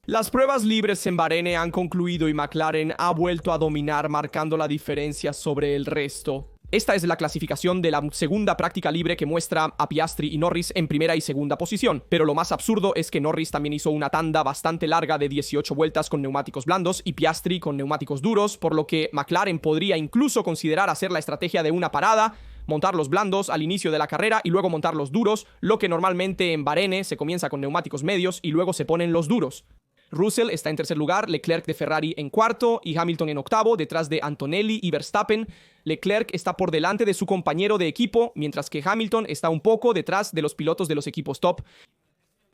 Las pruebas libres en Bahrein han concluido y McLaren ha vuelto a dominar, marcando la diferencia sobre el resto. Esta es la clasificación de la segunda práctica libre que muestra a Piastri y Norris en primera y segunda posición, pero lo más absurdo es que Norris también hizo una tanda bastante larga de 18 vueltas con neumáticos blandos y Piastri con neumáticos duros, por lo que McLaren podría incluso considerar hacer la estrategia de una parada, montar los blandos al inicio de la carrera y luego montar los duros, lo que normalmente en Bahrein se comienza con neumáticos medios y luego se ponen los duros. Russell está en tercer lugar, Leclerc de Ferrari en cuarto y Hamilton en octavo, detrás de Antonelli y Verstappen. Leclerc está por delante de su compañero de equipo, mientras que Hamilton está un poco detrás de los pilotos de los equipos top.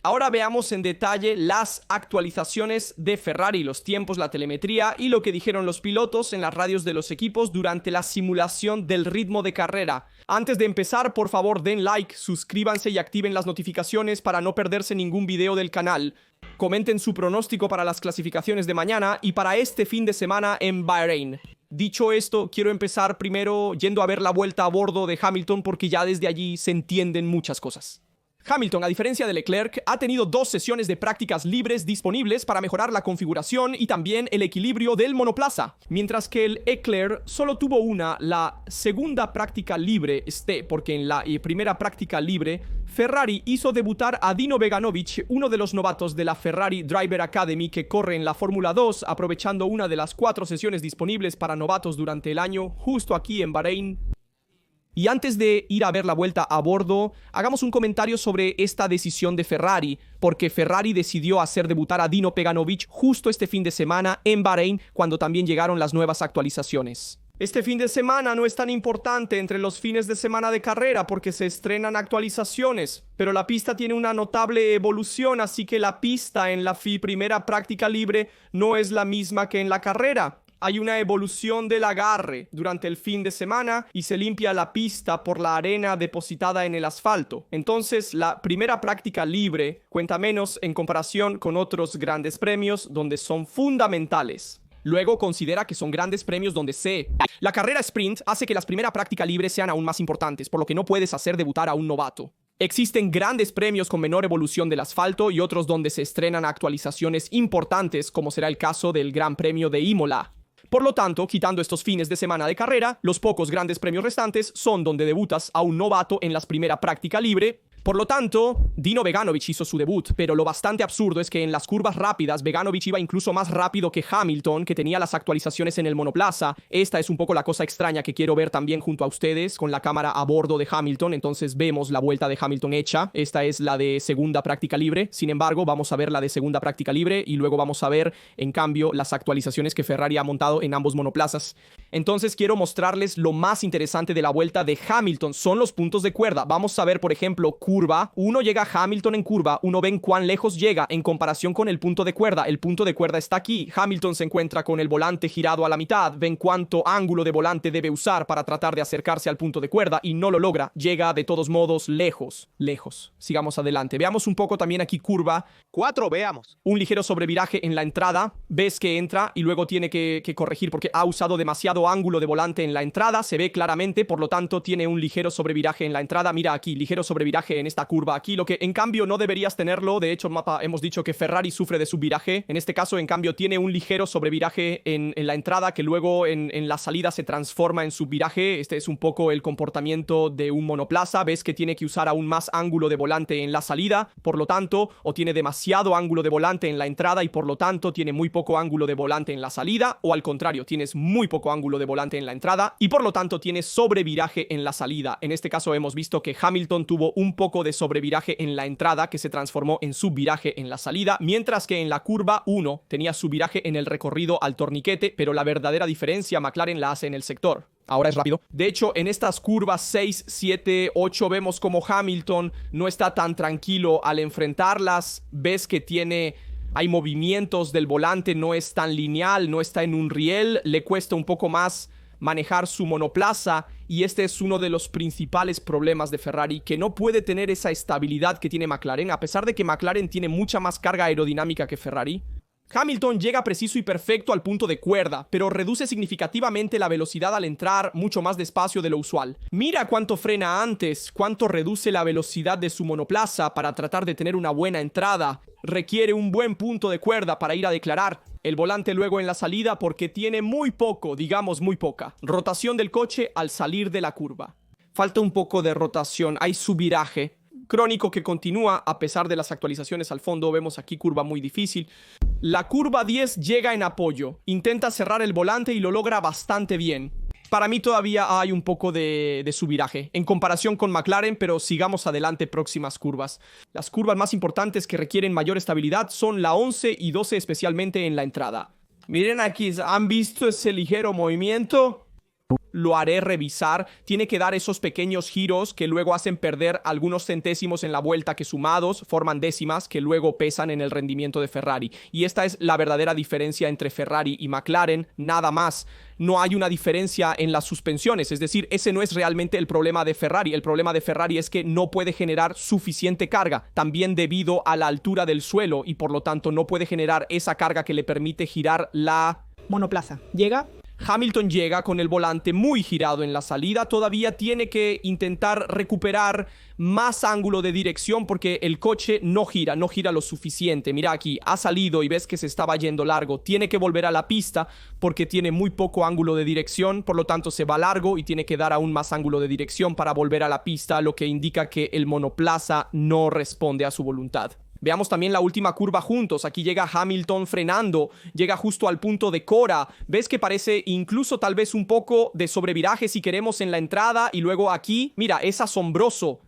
Ahora veamos en detalle las actualizaciones de Ferrari, los tiempos, la telemetría y lo que dijeron los pilotos en las radios de los equipos durante la simulación del ritmo de carrera. Antes de empezar, por favor den like, suscríbanse y activen las notificaciones para no perderse ningún video del canal. Comenten su pronóstico para las clasificaciones de mañana y para este fin de semana en Bahrein. Dicho esto, quiero empezar primero yendo a ver la vuelta a bordo de Hamilton porque ya desde allí se entienden muchas cosas. Hamilton, a diferencia de Leclerc, ha tenido 2 sesiones de prácticas libres disponibles para mejorar la configuración y también el equilibrio del monoplaza, mientras que el Leclerc solo tuvo una, la segunda práctica libre, porque en la primera práctica libre, Ferrari hizo debutar a Dino Beganovic, uno de los novatos de la Ferrari Driver Academy que corre en la Fórmula 2, aprovechando una de las 4 sesiones disponibles para novatos durante el año, justo aquí en Bahrein. Y antes de ir a ver la vuelta a bordo, hagamos un comentario sobre esta decisión de Ferrari, porque Ferrari decidió hacer debutar a Dino Beganovic justo este fin de semana en Bahrein, cuando también llegaron las nuevas actualizaciones. Este fin de semana no es tan importante entre los fines de semana de carrera porque se estrenan actualizaciones, pero la pista tiene una notable evolución, así que la pista en la primera práctica libre no es la misma que en la carrera. Hay una evolución del agarre durante el fin de semana y se limpia la pista por la arena depositada en el asfalto. Entonces, la primera práctica libre cuenta menos en comparación con otros grandes premios donde son fundamentales. Luego considera que son grandes premios donde la carrera sprint hace que las primeras prácticas libres sean aún más importantes, por lo que no puedes hacer debutar a un novato. Existen grandes premios con menor evolución del asfalto y otros donde se estrenan actualizaciones importantes, como será el caso del Gran Premio de Imola. Por lo tanto, quitando estos fines de semana de carrera, los pocos grandes premios restantes son donde debutas a un novato en la primera práctica libre. Por lo tanto, Dino Beganovic hizo su debut, pero lo bastante absurdo es que en las curvas rápidas Beganovic iba incluso más rápido que Hamilton, que tenía las actualizaciones en el monoplaza. Esta es un poco la cosa extraña que quiero ver también junto a ustedes con la cámara a bordo de Hamilton. Entonces vemos la vuelta de Hamilton hecha. Esta es la de segunda práctica libre. Sin embargo, vamos a ver la de segunda práctica libre y luego vamos a ver, en cambio, las actualizaciones que Ferrari ha montado en ambos monoplazas. Entonces quiero mostrarles lo más interesante de la vuelta de Hamilton. Son los puntos de cuerda. Vamos a ver, por ejemplo, curva. Uno llega a Hamilton en curva. Uno ven cuán lejos llega en comparación con el punto de cuerda. El punto de cuerda está aquí. Hamilton se encuentra con el volante girado a la mitad. Ven cuánto ángulo de volante debe usar para tratar de acercarse al punto de cuerda y no lo logra. Llega de todos modos lejos. Sigamos adelante. Veamos un poco también aquí curva. 4, veamos. Un ligero sobreviraje en la entrada. Ves que entra y luego tiene que corregir porque ha usado demasiado ángulo de volante en la entrada. Se ve claramente, por lo tanto tiene un ligero sobreviraje en la entrada. Mira aquí, ligero sobreviraje en esta curva aquí, lo que en cambio no deberías tenerlo. De hecho, en mapa hemos dicho que Ferrari sufre de subviraje. En este caso, en cambio, tiene un ligero sobreviraje en la entrada que luego en la salida se transforma en subviraje. Este es un poco el comportamiento de un monoplaza. Ves que tiene que usar aún más ángulo de volante en la salida, por lo tanto, o tiene demasiado ángulo de volante en la entrada y por lo tanto tiene muy poco ángulo de volante en la salida, o al contrario, tienes muy poco ángulo de volante en la entrada y por lo tanto tienes sobreviraje en la salida. En este caso hemos visto que Hamilton tuvo un poco de sobreviraje en la entrada que se transformó en subviraje en la salida, mientras que en la curva 1 tenía subviraje en el recorrido al torniquete, pero la verdadera diferencia McLaren la hace en el sector. Ahora es rápido. De hecho, en estas curvas 6, 7, 8 vemos como Hamilton no está tan tranquilo al enfrentarlas. Ves que hay movimientos del volante, no es tan lineal, no está en un riel, le cuesta un poco más manejar su monoplaza y este es uno de los principales problemas de Ferrari, que no puede tener esa estabilidad que tiene McLaren, a pesar de que McLaren tiene mucha más carga aerodinámica que Ferrari. Hamilton llega preciso y perfecto al punto de cuerda, pero reduce significativamente la velocidad al entrar mucho más despacio de lo usual. Mira cuánto frena antes, cuánto reduce la velocidad de su monoplaza para tratar de tener una buena entrada. requiere un buen punto de cuerda para ir a declarar. El volante luego en la salida porque tiene muy poco, digamos muy poca, rotación del coche al salir de la curva. Falta un poco de rotación, hay subviraje crónico que continúa a pesar de las actualizaciones al fondo. Vemos aquí curva muy difícil. La curva 10 llega en apoyo, intenta cerrar el volante y lo logra bastante bien. Para mí todavía hay un poco de subviraje en comparación con McLaren, pero sigamos adelante, próximas curvas. Las curvas más importantes que requieren mayor estabilidad son la 11 y 12, especialmente en la entrada. Miren aquí, ¿han visto ese ligero movimiento? Lo haré revisar. Tiene que dar esos pequeños giros que luego hacen perder algunos centésimos en la vuelta, que sumados forman décimas que luego pesan en el rendimiento de Ferrari. Y esta es la verdadera diferencia entre Ferrari y McLaren, nada más. No hay una diferencia en las suspensiones, es decir, ese no es realmente el problema de Ferrari. El problema de Ferrari es que no puede generar suficiente carga, también debido a la altura del suelo, y por lo tanto no puede generar esa carga que le permite girar la monoplaza. Llega. Hamilton llega con el volante muy girado en la salida. Todavía tiene que intentar recuperar más ángulo de dirección porque el coche no gira lo suficiente. Mira aquí, ha salido y ves que se estaba yendo largo. Tiene que volver a la pista porque tiene muy poco ángulo de dirección. Por lo tanto, se va largo y tiene que dar aún más ángulo de dirección para volver a la pista, lo que indica que el monoplaza no responde a su voluntad. Veamos también la última curva juntos. Aquí llega Hamilton frenando, llega justo al punto de Cora. Ves que parece incluso tal vez un poco de sobreviraje si queremos en la entrada, y luego aquí, mira, es asombroso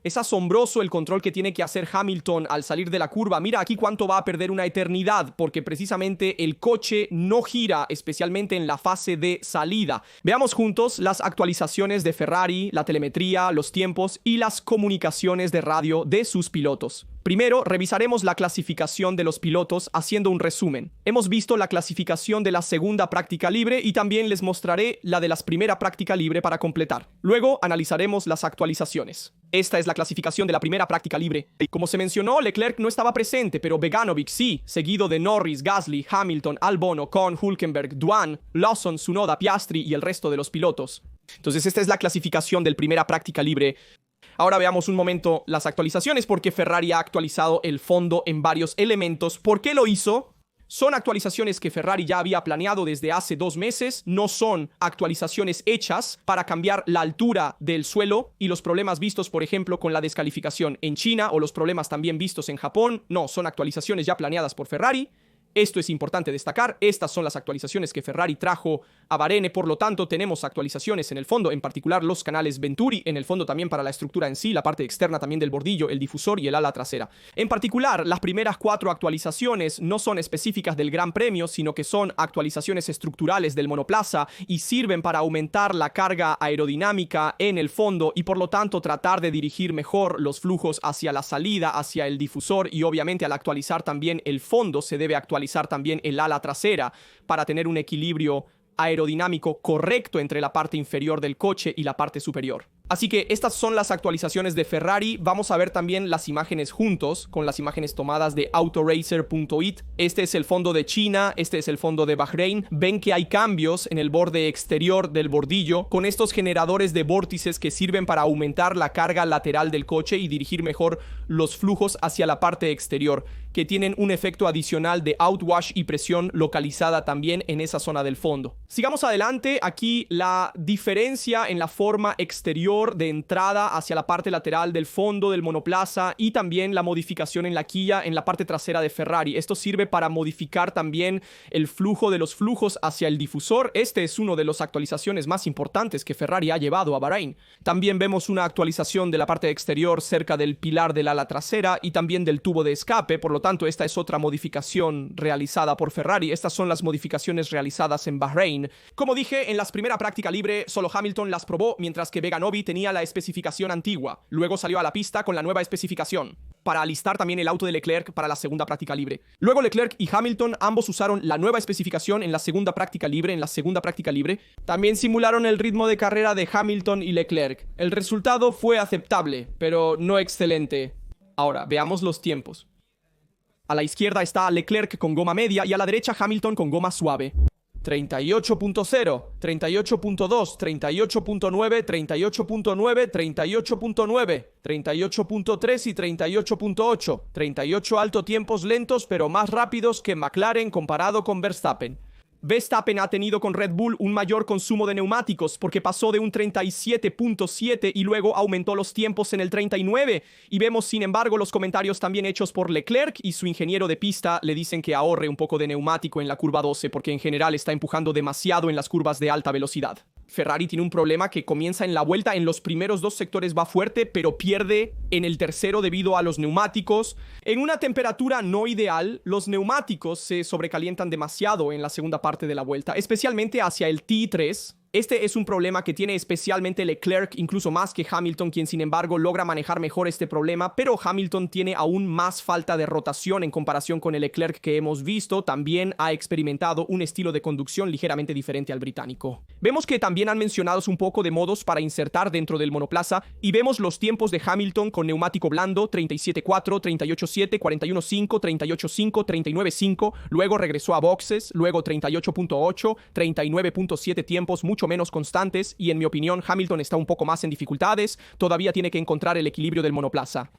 el control que tiene que hacer Hamilton al salir de la curva. Mira aquí cuánto va a perder, una eternidad, porque precisamente el coche no gira, especialmente en la fase de salida. Veamos juntos las actualizaciones de Ferrari, la telemetría, los tiempos y las comunicaciones de radio de sus pilotos. Primero, revisaremos la clasificación de los pilotos haciendo un resumen. Hemos visto la clasificación de la segunda práctica libre y también les mostraré la de la primera práctica libre para completar. Luego, analizaremos las actualizaciones. Esta es la clasificación de la primera práctica libre. Como se mencionó, Leclerc no estaba presente, pero Beganovic sí, seguido de Norris, Gasly, Hamilton, Albon, Ocon, Hülkenberg, Dwan, Lawson, Tsunoda, Piastri y el resto de los pilotos. Entonces, esta es la clasificación del primera práctica libre. Ahora veamos un momento las actualizaciones, porque Ferrari ha actualizado el fondo en varios elementos. ¿Por qué lo hizo? Son actualizaciones que Ferrari ya había planeado desde hace 2 meses, no son actualizaciones hechas para cambiar la altura del suelo y los problemas vistos, por ejemplo, con la descalificación en China o los problemas también vistos en Japón. No, son actualizaciones ya planeadas por Ferrari. Esto es importante destacar. Estas son las actualizaciones que Ferrari trajo a Bahrein. Por lo tanto, tenemos actualizaciones en el fondo, en particular los canales Venturi, en el fondo también para la estructura en sí, la parte externa también del bordillo, el difusor y el ala trasera. En particular, las primeras 4 actualizaciones no son específicas del Gran Premio, sino que son actualizaciones estructurales del monoplaza y sirven para aumentar la carga aerodinámica en el fondo y por lo tanto tratar de dirigir mejor los flujos hacia la salida, hacia el difusor, y obviamente al actualizar también el fondo se debe actualizar también el ala trasera para tener un equilibrio aerodinámico correcto entre la parte inferior del coche y la parte superior. Así que estas son las actualizaciones de Ferrari. Vamos a ver también las imágenes juntos, con las imágenes tomadas de autoracer.it. Este es el fondo de China, este es el fondo de Bahrein. Ven que hay cambios en el borde exterior del bordillo, con estos generadores de vórtices que sirven para aumentar la carga lateral del coche y dirigir mejor los flujos hacia la parte exterior, que tienen un efecto adicional de outwash y presión localizada también en esa zona del fondo. Sigamos adelante. Aquí la diferencia en la forma exterior de entrada hacia la parte lateral del fondo del monoplaza y también la modificación en la quilla en la parte trasera de Ferrari. Esto sirve para modificar también el flujo de los flujos hacia el difusor. Este es uno de las actualizaciones más importantes que Ferrari ha llevado a Bahrein. También vemos una actualización de la parte exterior cerca del pilar del ala trasera y también del tubo de escape. Por lo tanto, esta es otra modificación realizada por Ferrari. Estas son las modificaciones realizadas en Bahrein. Como dije, en la primera práctica libre solo Hamilton las probó, mientras que Beganovic tenía la especificación antigua. Luego salió a la pista con la nueva especificación para alistar también el auto de Leclerc para la segunda práctica libre. Luego Leclerc y Hamilton ambos usaron la nueva especificación en la segunda práctica libre. También simularon el ritmo de carrera de Hamilton y Leclerc. El resultado fue aceptable, pero no excelente. Ahora, veamos los tiempos. A la izquierda está Leclerc con goma media y a la derecha Hamilton con goma suave. 38.0, 38.2, 38.9, 38.9, 38.9, 38.3 y 38.8. 38 alto tiempos lentos pero más rápidos que McLaren comparado con Verstappen. Verstappen ha tenido con Red Bull un mayor consumo de neumáticos porque pasó de un 37.7 y luego aumentó los tiempos en el 39. Y vemos, sin embargo, los comentarios también hechos por Leclerc y su ingeniero de pista le dicen que ahorre un poco de neumático en la curva 12 porque en general está empujando demasiado en las curvas de alta velocidad. Ferrari tiene un problema que comienza en la vuelta, en los primeros dos sectores va fuerte, pero pierde en el tercero debido a los neumáticos. En una temperatura no ideal, los neumáticos se sobrecalientan demasiado en la segunda parte de la vuelta, especialmente hacia el T3. Este es un problema que tiene especialmente Leclerc, incluso más que Hamilton, quien sin embargo logra manejar mejor este problema, pero Hamilton tiene aún más falta de rotación en comparación con el Leclerc que hemos visto. También ha experimentado un estilo de conducción ligeramente diferente al británico. Vemos que también han mencionado un poco de modos para insertar dentro del monoplaza y vemos los tiempos de Hamilton con neumático blando, 37.4, 38.7, 41.5, 38.5, 39.5, luego regresó a boxes, luego 38.8, 39.7 tiempos, mucho menos constantes, y en mi opinión Hamilton está un poco más en dificultades, todavía tiene que encontrar el equilibrio del monoplaza.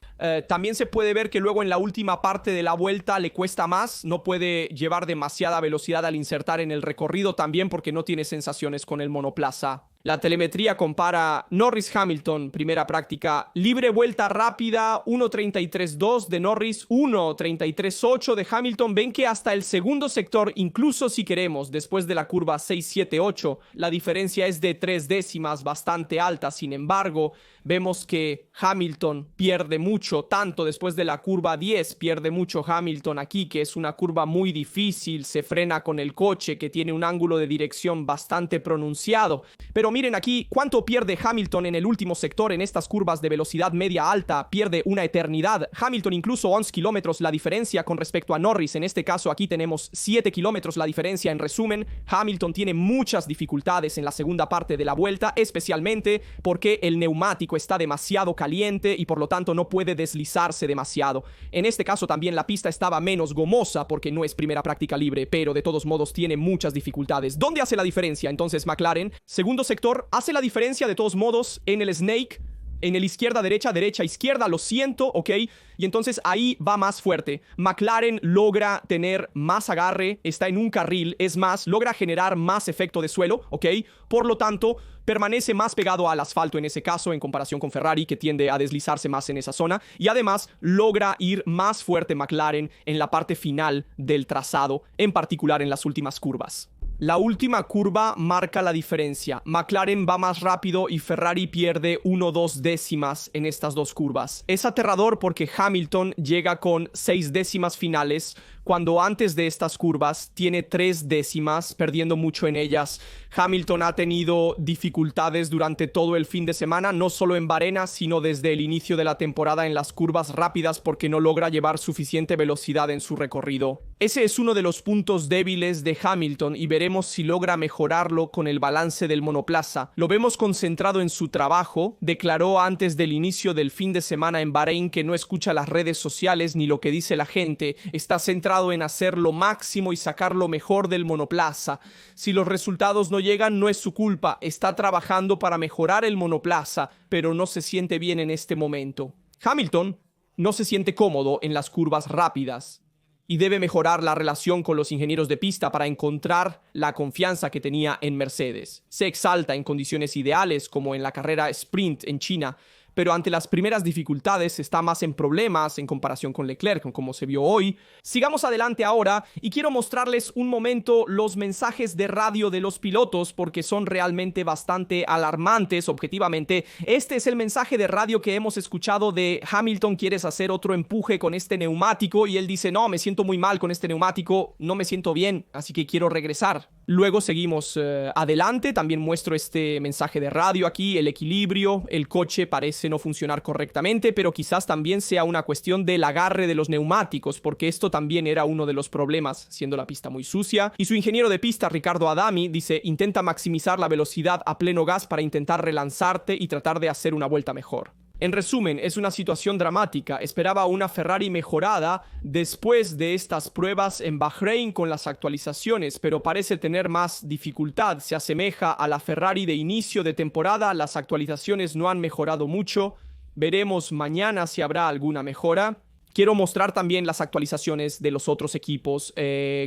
También se puede ver que luego en la última parte de la vuelta le cuesta más, no puede llevar demasiada velocidad al insertar en el recorrido, también porque no tiene sensaciones con el monoplaza. La telemetría compara Norris-Hamilton, primera práctica, libre vuelta rápida, 1.33.2 de Norris, 1.33.8 de Hamilton. Ven que hasta el segundo sector, incluso si queremos, después de la curva 6.7.8, la diferencia es de 3 décimas, bastante alta. Sin embargo, vemos que Hamilton pierde mucho, tanto después de la curva 10, pierde mucho Hamilton aquí, que es una curva muy difícil, se frena con el coche, que tiene un ángulo de dirección bastante pronunciado. Pero miren aquí cuánto pierde Hamilton en el último sector en estas curvas de velocidad media alta, pierde una eternidad. Hamilton incluso 11 kilómetros la diferencia con respecto a Norris, en este caso aquí tenemos 7 kilómetros la diferencia. En resumen, Hamilton tiene muchas dificultades en la segunda parte de la vuelta, especialmente porque el neumático está demasiado caliente y por lo tanto no puede deslizarse demasiado. En este caso también la pista estaba menos gomosa porque no es primera práctica libre, pero de todos modos tiene muchas dificultades. ¿Dónde hace la diferencia entonces McLaren? Segundo sector, hace la diferencia de todos modos en el Snake, en el izquierda, derecha, derecha, izquierda, lo siento, ¿ok? Y entonces ahí va más fuerte. McLaren logra tener más agarre, está en un carril, es más, logra generar más efecto de suelo, ¿ok? Por lo tanto, permanece más pegado al asfalto en ese caso en comparación con Ferrari, que tiende a deslizarse más en esa zona. Y además logra ir más fuerte McLaren en la parte final del trazado, en particular en las últimas curvas. La última curva marca la diferencia. McLaren va más rápido y Ferrari pierde 1-2 décimas en estas dos curvas. Es aterrador porque Hamilton llega con 6 décimas finales, cuando antes de estas curvas tiene 3 décimas, perdiendo mucho en ellas. Hamilton ha tenido dificultades durante todo el fin de semana, no solo en Bahrein, sino desde el inicio de la temporada en las curvas rápidas porque no logra llevar suficiente velocidad en su recorrido. Ese es uno de los puntos débiles de Hamilton y veremos si logra mejorarlo con el balance del monoplaza. Lo vemos concentrado en su trabajo. Declaró antes del inicio del fin de semana en Bahrein que no escucha las redes sociales ni lo que dice la gente. Está centrado en hacer lo máximo y sacar lo mejor del monoplaza. Si los resultados no llegan, no es su culpa. Está trabajando para mejorar el monoplaza, pero no se siente bien en este momento. Hamilton no se siente cómodo en las curvas rápidas y debe mejorar la relación con los ingenieros de pista para encontrar la confianza que tenía en Mercedes. Se exalta en condiciones ideales, como en la carrera sprint en China, pero ante las primeras dificultades está más en problemas en comparación con Leclerc, como se vio hoy. Sigamos adelante ahora y quiero mostrarles un momento los mensajes de radio de los pilotos porque son realmente bastante alarmantes objetivamente. Este es el mensaje de radio que hemos escuchado de Hamilton: ¿quieres hacer otro empuje con este neumático? Y él dice: no, me siento muy mal con este neumático, no me siento bien, así que quiero regresar. Luego seguimos adelante, también muestro este mensaje de radio aquí, el equilibrio, el coche parece no funcionar correctamente, pero quizás también sea una cuestión del agarre de los neumáticos, porque esto también era uno de los problemas, siendo la pista muy sucia. Y su ingeniero de pista, Riccardo Adami, dice: intenta maximizar la velocidad a pleno gas para intentar relanzarte y tratar de hacer una vuelta mejor. En resumen, es una situación dramática. Esperaba una Ferrari mejorada después de estas pruebas en Bahrein con las actualizaciones, pero parece tener más dificultad. Se asemeja a la Ferrari de inicio de temporada. Las actualizaciones no han mejorado mucho. Veremos mañana si habrá alguna mejora. Quiero mostrar también las actualizaciones de los otros equipos,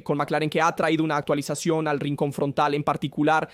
con McLaren, que ha traído una actualización al rincón frontal, en particular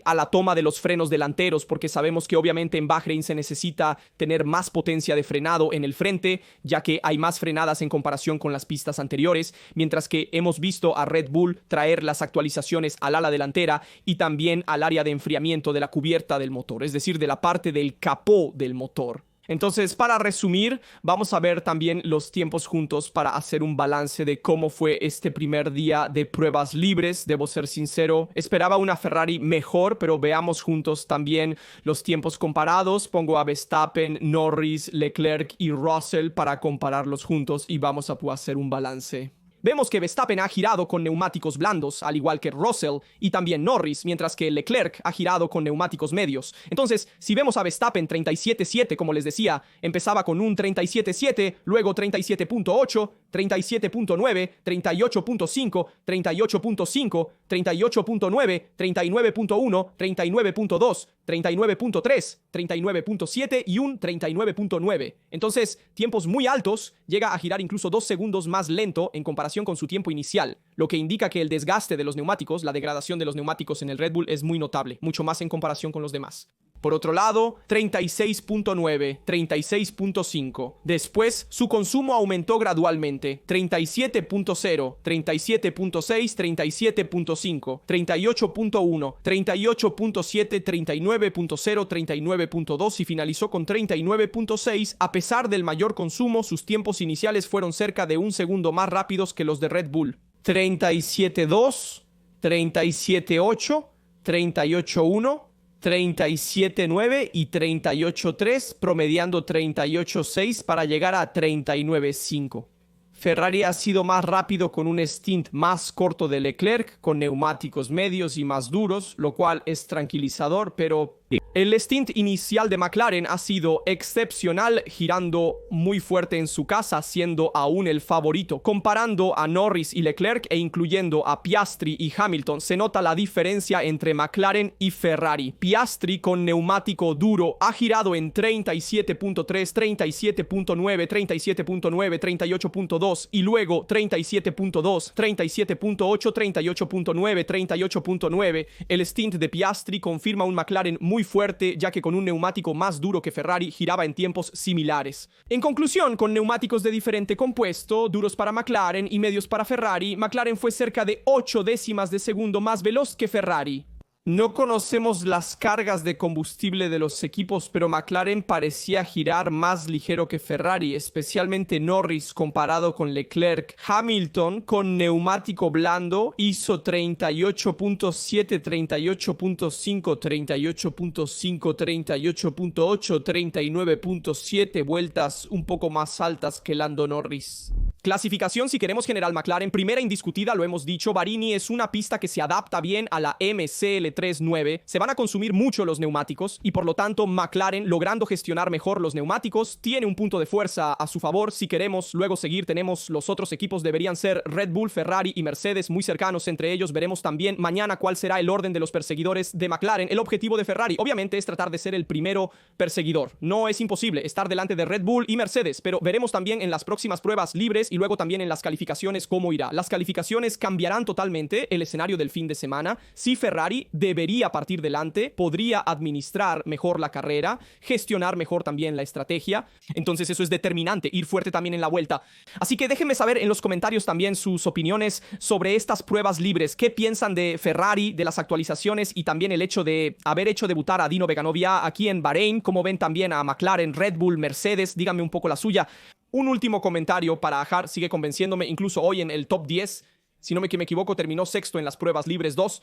a la toma de los frenos delanteros, porque sabemos que obviamente en Bahrein se necesita tener más potencia de frenado en el frente, ya que hay más frenadas en comparación con las pistas anteriores, mientras que hemos visto a Red Bull traer las actualizaciones al ala delantera y también al área de enfriamiento de la cubierta del motor, es decir, de la parte del capó del motor. Entonces, para resumir, vamos a ver también los tiempos juntos para hacer un balance de cómo fue este primer día de pruebas libres. Debo ser sincero, esperaba una Ferrari mejor, pero veamos juntos también los tiempos comparados. Pongo a Verstappen, Norris, Leclerc y Russell para compararlos juntos y vamos a poder hacer un balance. Vemos que Verstappen ha girado con neumáticos blandos, al igual que Russell y también Norris, mientras que Leclerc ha girado con neumáticos medios. Entonces, si vemos a Verstappen 37.7, como les decía, empezaba con un 37.7, luego 37.8, 37.9, 38.5, 38.5, 38.9, 39.1, 39.2, 39.3, 39.7 y un 39.9. Entonces, tiempos muy altos, llega a girar incluso 2 segundos más lento en comparación con su tiempo inicial, lo que indica que el desgaste de los neumáticos, la degradación de los neumáticos en el Red Bull es muy notable, mucho más en comparación con los demás. Por otro lado, 36.9, 36.5. Después, su consumo aumentó gradualmente. 37.0, 37.6, 37.5, 38.1, 38.7, 39.0, 39.2 y finalizó con 39.6. A pesar del mayor consumo, sus tiempos iniciales fueron cerca de un segundo más rápidos que los de Red Bull. 37.2, 37.8, 38.1, 37.9 y 38.3, promediando 38.6 para llegar a 39.5. Ferrari ha sido más rápido con un stint más corto de Leclerc, con neumáticos medios y más duros, lo cual es tranquilizador, pero el stint inicial de McLaren ha sido excepcional, girando muy fuerte en su casa, siendo aún el favorito. Comparando a Norris y Leclerc e incluyendo a Piastri y Hamilton, se nota la diferencia entre McLaren y Ferrari. Piastri con neumático duro ha girado en 37.3, 37.9, 37.9, 38.2 y luego 37.2, 37.8, 38.9, 38.9. El stint de Piastri confirma un McLaren muy fuerte, ya que con un neumático más duro que Ferrari giraba en tiempos similares. En conclusión, con neumáticos de diferente compuesto, duros para McLaren y medios para Ferrari, McLaren fue cerca de 8 décimas de segundo más veloz que Ferrari. No conocemos las cargas de combustible de los equipos, pero McLaren parecía girar más ligero que Ferrari, especialmente Norris comparado con Leclerc. Hamilton, con neumático blando, hizo 38.7, 38.5, 38.5, 38.8, 39.7 vueltas un poco más altas que Lando Norris. Clasificación, si queremos general McLaren, primera indiscutida, lo hemos dicho, Bahrein es una pista que se adapta bien a la MCL3.9, se van a consumir mucho los neumáticos y por lo tanto McLaren, logrando gestionar mejor los neumáticos, tiene un punto de fuerza a su favor. Si queremos luego seguir, tenemos los otros equipos, deberían ser Red Bull, Ferrari y Mercedes, muy cercanos entre ellos. Veremos también mañana cuál será el orden de los perseguidores de McLaren. El objetivo de Ferrari, obviamente, es tratar de ser el primero perseguidor. No es imposible estar delante de Red Bull y Mercedes, pero veremos también en las próximas pruebas libres y luego también en las calificaciones cómo irá. Las calificaciones cambiarán totalmente el escenario del fin de semana. Si Ferrari debería partir delante, podría administrar mejor la carrera, gestionar mejor también la estrategia. Entonces eso es determinante, ir fuerte también en la vuelta. Así que déjenme saber en los comentarios también sus opiniones sobre estas pruebas libres. ¿Qué piensan de Ferrari, de las actualizaciones y también el hecho de haber hecho debutar a Dino Beganovia aquí en Bahrein? ¿Cómo ven también a McLaren, Red Bull, Mercedes? Díganme un poco la suya. Un último comentario para Ajar, sigue convenciéndome, incluso hoy en el top 10, si no me equivoco, terminó sexto en las pruebas libres 2.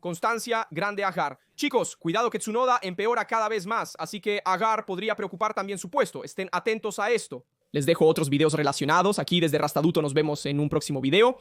Constancia, grande Ajar. Chicos, cuidado que Tsunoda empeora cada vez más, así que Ajar podría preocupar también su puesto. Estén atentos a esto. Les dejo otros videos relacionados. Aquí desde Rastaduto nos vemos en un próximo video.